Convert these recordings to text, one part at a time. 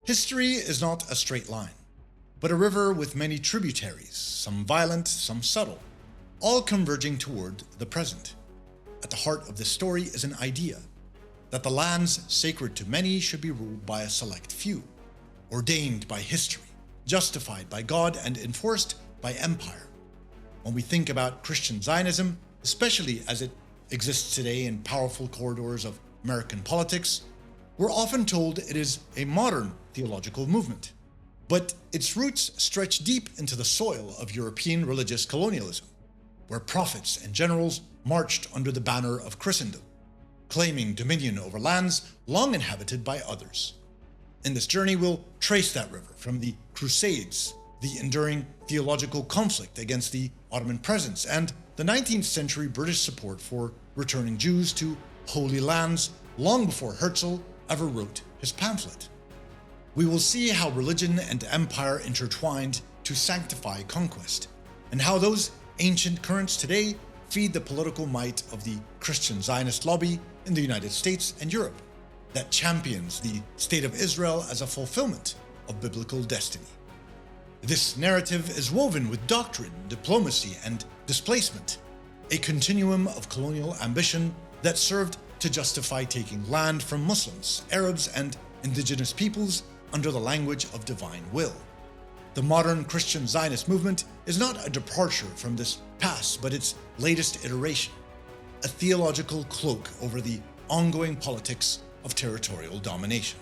History is not a straight line, but a river with many tributaries, some violent, some subtle, all converging toward the present. At the heart of this story is an idea that the lands sacred to many should be ruled by a select few, ordained by history, justified by God, and enforced by empire. When we think about Christian Zionism, especially as it exists today in powerful corridors of American politics, we're often told it is a modern theological movement. But its roots stretch deep into the soil of European religious colonialism, where prophets and generals marched under the banner of Christendom, claiming dominion over lands long inhabited by others. In this journey, we'll trace that river from the Crusades, the enduring theological conflict against the Ottoman presence, and the 19th century British support for returning Jews to Holy Lands long before Herzl ever wrote his pamphlet. We will see how religion and empire intertwined to sanctify conquest, and how those ancient currents today feed the political might of the Christian Zionist lobby in the United States and Europe that champions the State of Israel as a fulfillment of biblical destiny. This narrative is woven with doctrine, diplomacy, and displacement, a continuum of colonial ambition that served to justify taking land from Muslims, Arabs, and indigenous peoples under the language of divine will. The modern Christian Zionist movement is not a departure from this past, but its latest iteration, a theological cloak over the ongoing politics of territorial domination.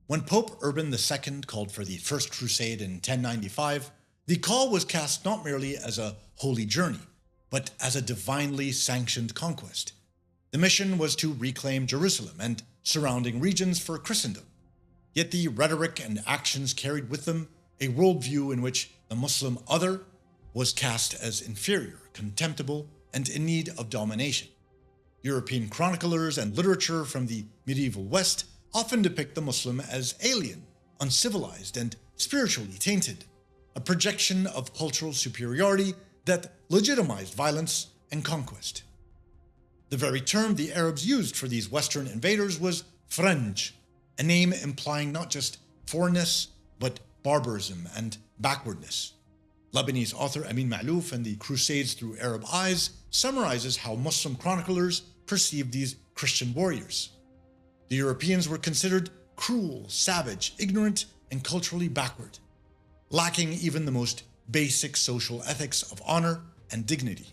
When Pope Urban II called for the First Crusade in 1095, the call was cast not merely as a holy journey, but as a divinely sanctioned conquest. The mission was to reclaim Jerusalem and surrounding regions for Christendom. Yet the rhetoric and actions carried with them a worldview in which the Muslim other was cast as inferior, contemptible, and in need of domination. European chroniclers and literature from the medieval West often depict the Muslim as alien, uncivilized, and spiritually tainted, a projection of cultural superiority that legitimized violence and conquest. The very term the Arabs used for these Western invaders was French, a name implying not just foreignness, but barbarism and backwardness. Lebanese author Amin Maalouf in The Crusades Through Arab Eyes summarizes how Muslim chroniclers perceived these Christian warriors. The Europeans were considered cruel, savage, ignorant, and culturally backward, lacking even the most basic social ethics of honor and dignity.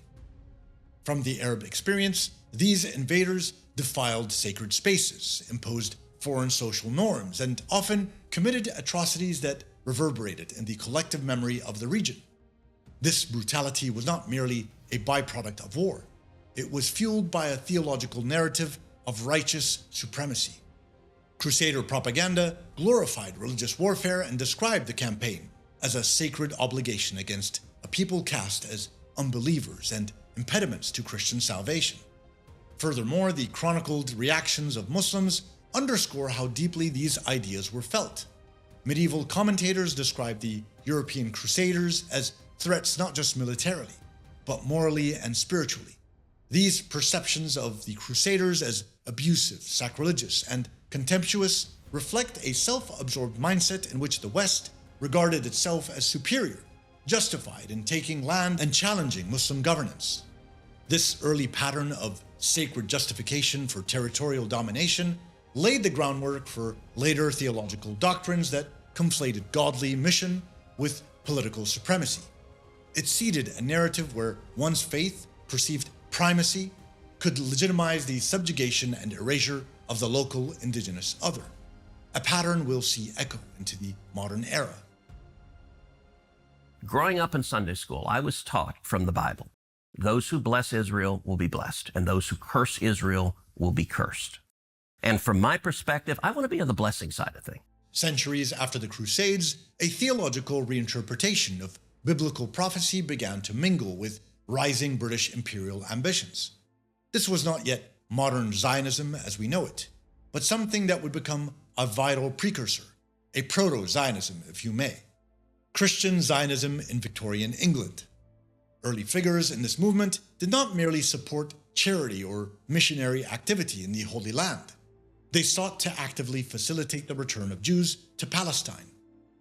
From the Arab experience, these invaders defiled sacred spaces, imposed foreign social norms, and often committed atrocities that reverberated in the collective memory of the region. This brutality was not merely a byproduct of war. It was fueled by a theological narrative of righteous supremacy. Crusader propaganda glorified religious warfare and described the campaign as a sacred obligation against a people cast as unbelievers and impediments to Christian salvation. Furthermore, the chronicled reactions of Muslims underscore how deeply these ideas were felt. Medieval commentators describe the European Crusaders as threats not just militarily, but morally and spiritually. These perceptions of the Crusaders as abusive, sacrilegious, and contemptuous reflect a self-absorbed mindset in which the West regarded itself as superior, justified in taking land and challenging Muslim governance. This early pattern of sacred justification for territorial domination laid the groundwork for later theological doctrines that conflated godly mission with political supremacy. It seeded a narrative where one's faith, perceived primacy, could legitimize the subjugation and erasure of the local indigenous other, a pattern we'll see echo into the modern era. Growing up in Sunday school, I was taught from the Bible, those who bless Israel will be blessed, and those who curse Israel will be cursed. And from my perspective, I want to be on the blessing side of things. Centuries after the Crusades, a theological reinterpretation of biblical prophecy began to mingle with rising British imperial ambitions. This was not yet modern Zionism as we know it, but something that would become a vital precursor, a proto-Zionism, if you may. Christian Zionism in Victorian England. Early figures in this movement did not merely support charity or missionary activity in the Holy Land. They sought to actively facilitate the return of Jews to Palestine,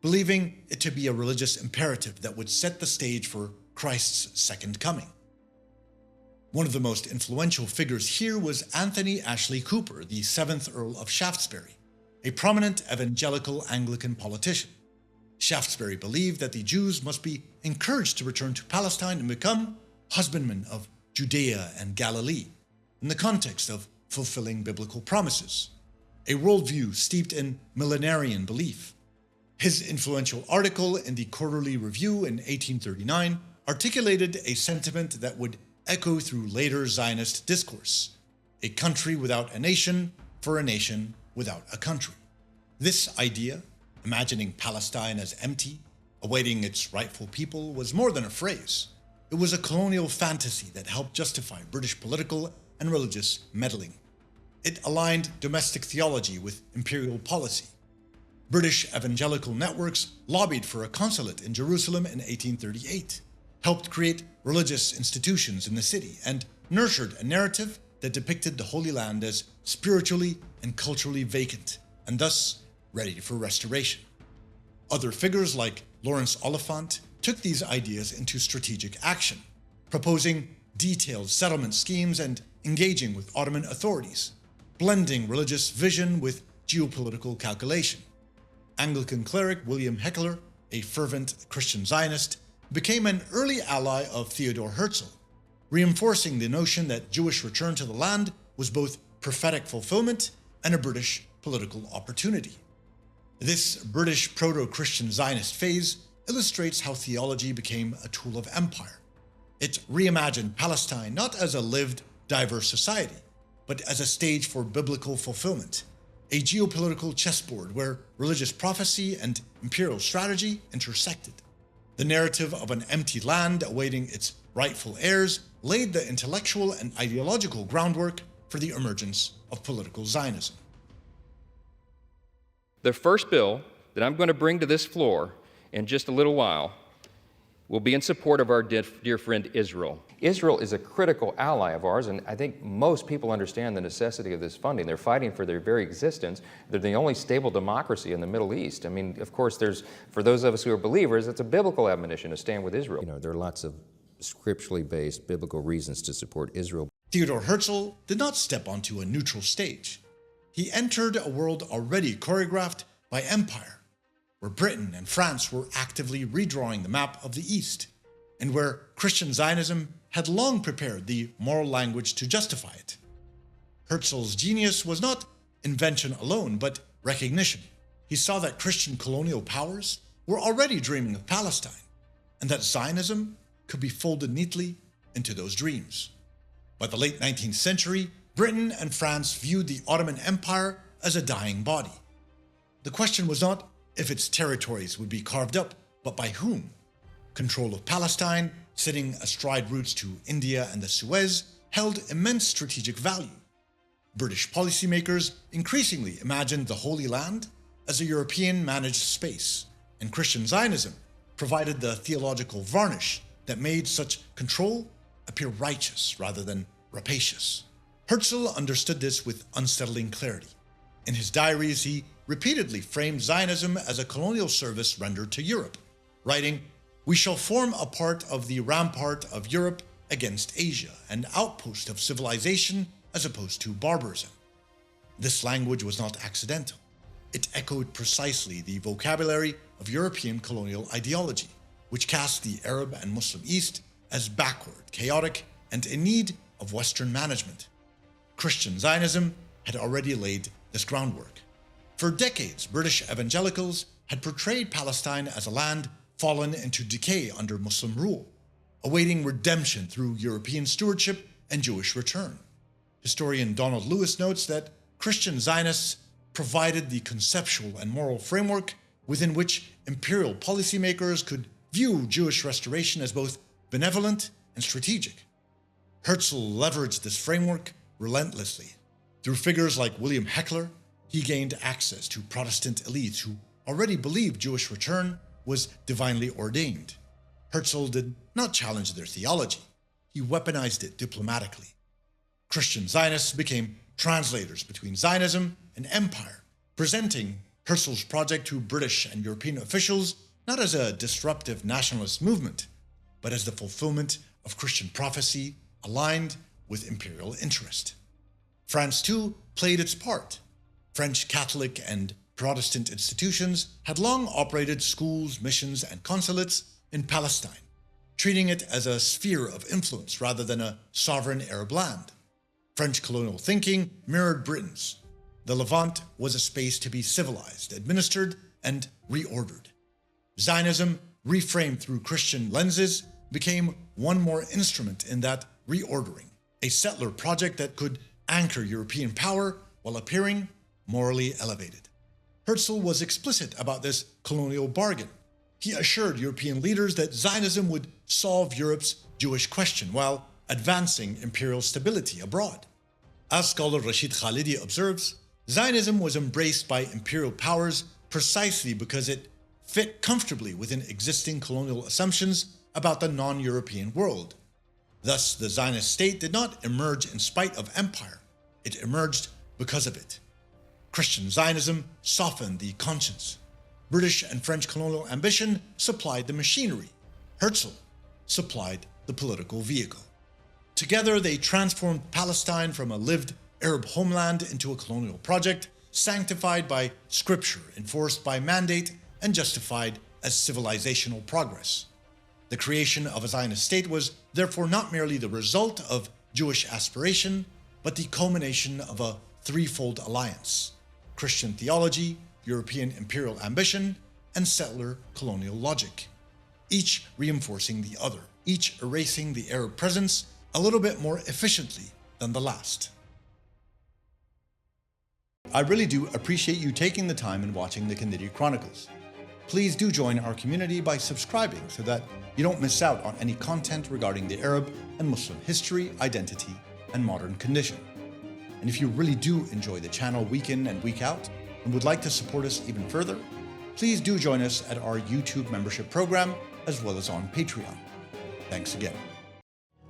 believing it to be a religious imperative that would set the stage for Christ's second coming. One of the most influential figures here was Anthony Ashley Cooper, the 7th Earl of Shaftesbury, a prominent evangelical Anglican politician. Shaftesbury believed that the Jews must be encouraged to return to Palestine and become husbandmen of Judea and Galilee, in the context of fulfilling biblical promises, a worldview steeped in millenarian belief. His influential article in the Quarterly Review in 1839 articulated a sentiment that would echo through later Zionist discourse: a country without a nation for a nation without a country. This idea, imagining Palestine as empty, awaiting its rightful people, was more than a phrase. It was a colonial fantasy that helped justify British political and religious meddling. It aligned domestic theology with imperial policy. British evangelical networks lobbied for a consulate in Jerusalem in 1838, helped create religious institutions in the city, and nurtured a narrative that depicted the Holy Land as spiritually and culturally vacant, and thus ready for restoration. Other figures like Lawrence Oliphant took these ideas into strategic action, proposing detailed settlement schemes and engaging with Ottoman authorities, blending religious vision with geopolitical calculation. Anglican cleric William Heckler, a fervent Christian Zionist, became an early ally of Theodor Herzl, reinforcing the notion that Jewish return to the land was both prophetic fulfillment and a British political opportunity. This British proto-Christian Zionist phase illustrates how theology became a tool of empire. It reimagined Palestine not as a lived, diverse society, but as a stage for biblical fulfillment, a geopolitical chessboard where religious prophecy and imperial strategy intersected. The narrative of an empty land awaiting its rightful heirs laid the intellectual and ideological groundwork for the emergence of political Zionism. The first bill that I'm going to bring to this floor in just a little while will be in support of our dear friend Israel. Israel is a critical ally of ours, and I think most people understand the necessity of this funding. They're fighting for their very existence. They're the only stable democracy in the Middle East. I mean, of course, for those of us who are believers, it's a biblical admonition to stand with Israel. You know, there are lots of scripturally based biblical reasons to support Israel. Theodor Herzl did not step onto a neutral stage. He entered a world already choreographed by empire, where Britain and France were actively redrawing the map of the East, and where Christian Zionism had long prepared the moral language to justify it. Herzl's genius was not invention alone, but recognition. He saw that Christian colonial powers were already dreaming of Palestine, and that Zionism could be folded neatly into those dreams. By the late 19th century, Britain and France viewed the Ottoman Empire as a dying body. The question was not if its territories would be carved up, but by whom. Control of Palestine, sitting astride routes to India and the Suez, held immense strategic value. British policymakers increasingly imagined the Holy Land as a European-managed space, and Christian Zionism provided the theological varnish that made such control appear righteous rather than rapacious. Herzl understood this with unsettling clarity. In his diaries, he repeatedly framed Zionism as a colonial service rendered to Europe, writing, "We shall form a part of the rampart of Europe against Asia, an outpost of civilization as opposed to barbarism." This language was not accidental. It echoed precisely the vocabulary of European colonial ideology, which cast the Arab and Muslim East as backward, chaotic, and in need of Western management. Christian Zionism had already laid this groundwork. For decades, British evangelicals had portrayed Palestine as a land fallen into decay under Muslim rule, awaiting redemption through European stewardship and Jewish return. Historian Donald Lewis notes that Christian Zionists provided the conceptual and moral framework within which imperial policymakers could view Jewish restoration as both benevolent and strategic. Herzl leveraged this framework relentlessly. Through figures like William Heckler, he gained access to Protestant elites who already believed Jewish return was divinely ordained. Herzl did not challenge their theology. He weaponized it diplomatically. Christian Zionists became translators between Zionism an empire, presenting Herzl's project to British and European officials not as a disruptive nationalist movement, but as the fulfillment of Christian prophecy aligned with imperial interest. France, too, played its part. French Catholic and Protestant institutions had long operated schools, missions, and consulates in Palestine, treating it as a sphere of influence rather than a sovereign Arab land. French colonial thinking mirrored Britain's. The Levant was a space to be civilized, administered, and reordered. Zionism, reframed through Christian lenses, became one more instrument in that reordering, a settler project that could anchor European power while appearing morally elevated. Herzl was explicit about this colonial bargain. He assured European leaders that Zionism would solve Europe's Jewish question while advancing imperial stability abroad. As scholar Rashid Khalidi observes, Zionism was embraced by imperial powers precisely because it fit comfortably within existing colonial assumptions about the non-European world. Thus, the Zionist state did not emerge in spite of empire. It emerged because of it. Christian Zionism softened the conscience. British and French colonial ambition supplied the machinery. Herzl supplied the political vehicle. Together, they transformed Palestine from a lived Arab homeland into a colonial project, sanctified by scripture, enforced by mandate, and justified as civilizational progress. The creation of a Zionist state was therefore not merely the result of Jewish aspiration, but the culmination of a threefold alliance: Christian theology, European imperial ambition, and settler colonial logic, each reinforcing the other, each erasing the Arab presence a little bit more efficiently than the last. I really do appreciate you taking the time and watching the Kennedy Chronicles. Please do join our community by subscribing so that you don't miss out on any content regarding the Arab and Muslim history, identity, and modern condition. And if you really do enjoy the channel week in and week out and would like to support us even further, please do join us at our YouTube membership program as well as on Patreon. Thanks again.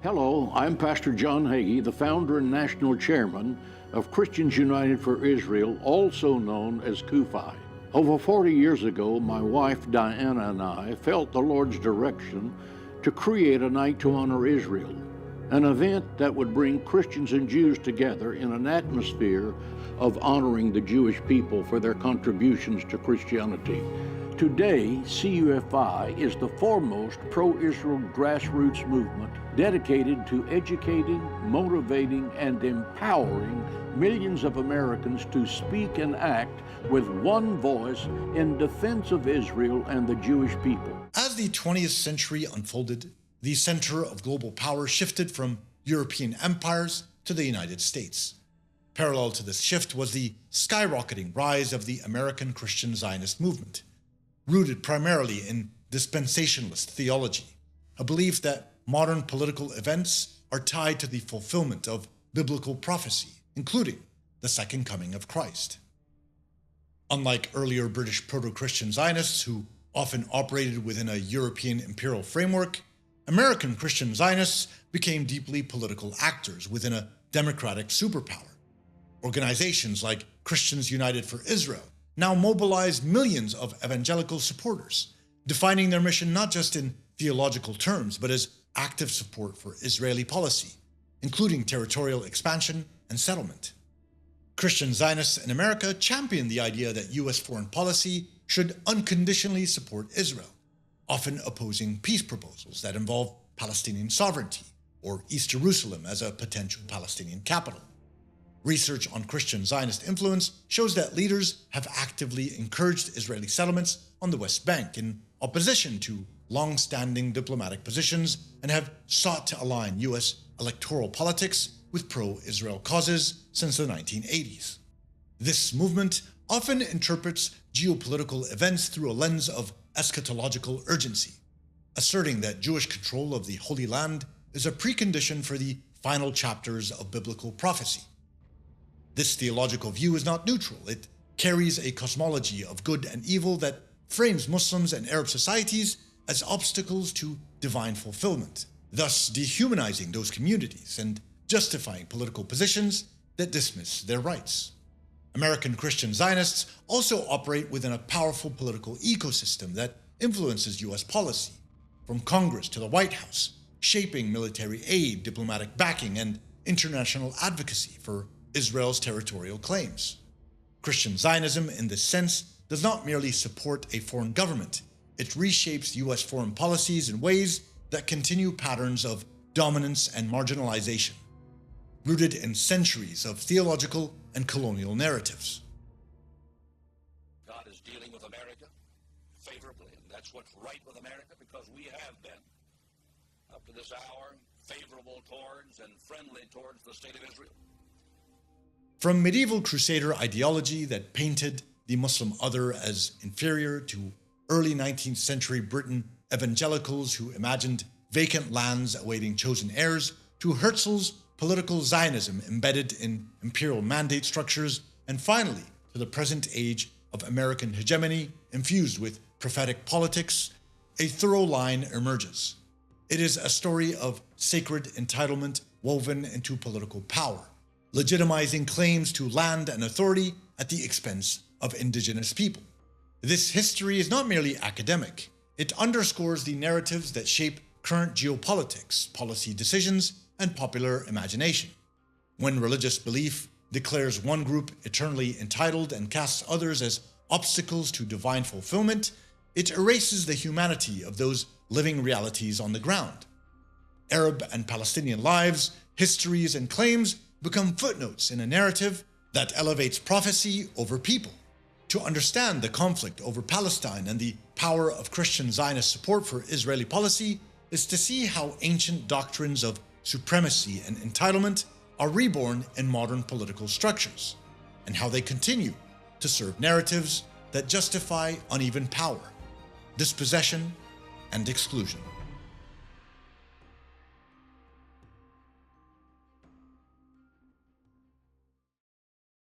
Hello, I'm Pastor John Hagee, the founder and national chairman of Christians United for Israel, also known as CUFI. Over 40 years ago, my wife Diana and I felt the Lord's direction to create a night to honor Israel, an event that would bring Christians and Jews together in an atmosphere of honoring the Jewish people for their contributions to Christianity. Today, CUFI is the foremost pro-Israel grassroots movement dedicated to educating, motivating, and empowering millions of Americans to speak and act with one voice in defense of Israel and the Jewish people. As the 20th century unfolded, the center of global power shifted from European empires to the United States. Parallel to this shift was the skyrocketing rise of the American Christian Zionist movement, rooted primarily in dispensationalist theology, a belief that modern political events are tied to the fulfillment of biblical prophecy, including the second coming of Christ. Unlike earlier British proto-Christian Zionists who often operated within a European imperial framework, American Christian Zionists became deeply political actors within a democratic superpower. Organizations like Christians United for Israel now mobilize millions of evangelical supporters, defining their mission not just in theological terms, but as active support for Israeli policy, including territorial expansion and settlement. Christian Zionists in America champion the idea that U.S. foreign policy should unconditionally support Israel, often opposing peace proposals that involve Palestinian sovereignty or East Jerusalem as a potential Palestinian capital. Research on Christian Zionist influence shows that leaders have actively encouraged Israeli settlements on the West Bank in opposition to long-standing diplomatic positions and have sought to align U.S. electoral politics with pro-Israel causes since the 1980s. This movement often interprets geopolitical events through a lens of eschatological urgency, asserting that Jewish control of the Holy Land is a precondition for the final chapters of biblical prophecy. This theological view is not neutral. It carries a cosmology of good and evil that frames Muslims and Arab societies as obstacles to divine fulfillment, thus dehumanizing those communities and justifying political positions that dismiss their rights. American Christian Zionists also operate within a powerful political ecosystem that influences U.S. policy, from Congress to the White House, shaping military aid, diplomatic backing, and international advocacy for Israel's territorial claims. Christian Zionism, in this sense, does not merely support a foreign government, it reshapes U.S. foreign policies in ways that continue patterns of dominance and marginalization, rooted in centuries of theological and colonial narratives. God is dealing with America favorably, and that's what's right with America, because we have been, up to this hour, favorable towards and friendly towards the state of Israel. From medieval crusader ideology that painted the Muslim other as inferior to early 19th century Britain evangelicals who imagined vacant lands awaiting chosen heirs, to Herzl's political Zionism embedded in imperial mandate structures, and finally to the present age of American hegemony infused with prophetic politics, a thorough line emerges. It is a story of sacred entitlement woven into political power, legitimizing claims to land and authority at the expense of indigenous people. This history is not merely academic. It underscores the narratives that shape current geopolitics, policy decisions, and popular imagination. When religious belief declares one group eternally entitled and casts others as obstacles to divine fulfillment, it erases the humanity of those living realities on the ground. Arab and Palestinian lives, histories, and claims become footnotes in a narrative that elevates prophecy over people. To understand the conflict over Palestine and the power of Christian Zionist support for Israeli policy is to see how ancient doctrines of supremacy and entitlement are reborn in modern political structures, and how they continue to serve narratives that justify uneven power, dispossession, and exclusion.